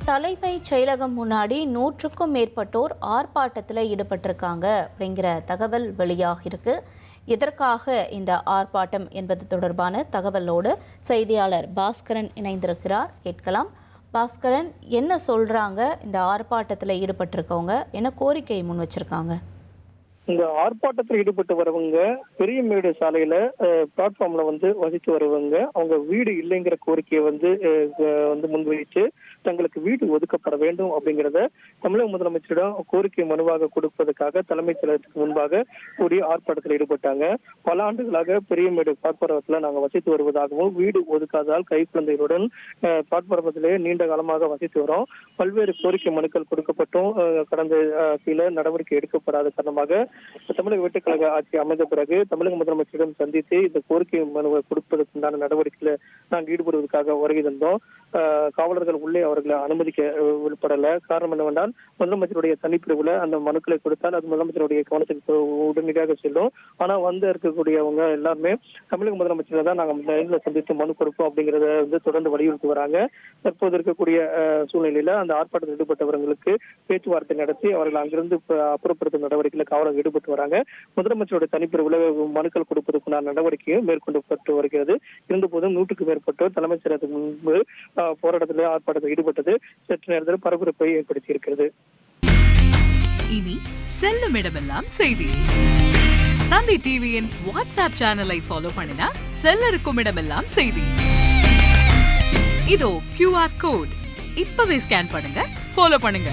தலைமைச் செயலகம் முன்னாடி 100க்கும் மேற்பட்டோர் ஆர்ப்பாட்டத்தில் ஈடுபட்டிருக்காங்க அப்படிங்கிற தகவல் வெளியாகிருக்கு. எதற்காக இந்த ஆர்ப்பாட்டம் என்பது தொடர்பான தகவலோடு செய்தியாளர் பாஸ்கரன் இணைந்திருக்கிறார். கேட்கலாம். பாஸ்கரன், என்ன சொல்றாங்க இந்த ஆர்ப்பாட்டத்தில் ஈடுபட்டிருக்கவங்க, என்ன கோரிக்கை முன் வச்சிருக்காங்க? இந்த ஆர்ப்பாட்டத்தில் ஈடுபட்டு வரவங்க பெரியமேடு சாலையில பிளாட்ஃபார்ம்ல வசித்து வருவங்க அவங்க வீடு இல்லைங்கிற கோரிக்கையை முன்வைத்து தங்களுக்கு வீடு ஒதுக்கப்பட வேண்டும் அப்படிங்கிறத தமிழக முதலமைச்சரிடம் கோரிக்கை மனுவாக கொடுப்பதற்காக தலைமைச் செயலகத்துக்கு முன்பாக கூடிய ஆர்ப்பாட்டத்தில் ஈடுபட்டாங்க. பல ஆண்டுகளாக பெரியமேடு பிளாட்பாரத்தில் நாங்கள் வசித்து வருவதாகவும் வீடு ஒதுக்காததால் கைக்குழந்தைகளுடன் பிளாட்பாரத்திலே நீண்ட காலமாக வசித்து வரோம். பல்வேறு கோரிக்கை மனுக்கள் கொடுக்கப்பட்டும் கடந்த சில நடவடிக்கை எடுக்கப்படாத காரணமாக தமிழக வெட்டுக்கழக ஆட்சி அமைந்த பிறகு தமிழக முதலமைச்சரிடம் சந்தித்து இந்த கோரிக்கை மனுவை கொடுப்பதற்குண்டான நடவடிக்கையில நாங்கள் ஈடுபடுவதற்காக வருகை தந்தோம். காவலர்கள் உள்ளே அவர்களை அனுமதிக்க விடப்படல. காரணம் என்னவென்றால் முதலமைச்சருடைய தனிப்பிரிவுல அந்த மனுக்களை கொடுத்தால் அது முதலமைச்சருடைய கவனத்துக்கு உடனடியாக செல்லும். ஆனா இருக்கக்கூடியவங்க எல்லாருமே தமிழக முதலமைச்சரை தான் நாங்கள் நேரில் சந்தித்து மனு கொடுப்போம் அப்படிங்கிறத தொடர்ந்து வலியுறுத்தி வராங்க. தற்போது இருக்கக்கூடிய சூழ்நிலையில அந்த ஆர்ப்பாட்டத்தில் ஈடுபட்டவர்களுக்கு பேச்சுவார்த்தை நடத்தி அவர்கள் அங்கிருந்து அப்புறப்படுத்தும் நடவடிக்கையில காவலர்கள் ஈடுபட்டு வராங்க. முதலமைச்சருடைய தனிப்பிரிவுல மனுக்கள் கொடுப்பதற்குண்டான நடவடிக்கையும் மேற்கொள்ளப்பட்டு வருகிறது. இருந்தபோதும் 100க்கும் மேற்பட்டோர் தலைமைச் செயலகத்துக்கு முன்பு போராட்டத்தில் ஆர்ப்பாட்டத்தில் ஈடுபட்டது சற்று நேரத்தில் பரபரப்பை ஏற்படுத்தி இருக்கிறது. இனி செல்லும் இடமெல்லாம் செய்தி. தந்தை டிவியின் வாட்ஸ்அப் சேனலை ஃபாலோ பண்ணினா செல்ல இருக்கும் இடமெல்லாம் செய்தி. இதோ QR கோட் இப்பவே ஸ்கேன் பண்ணுங்க, ஃபாலோ பண்ணுங்க.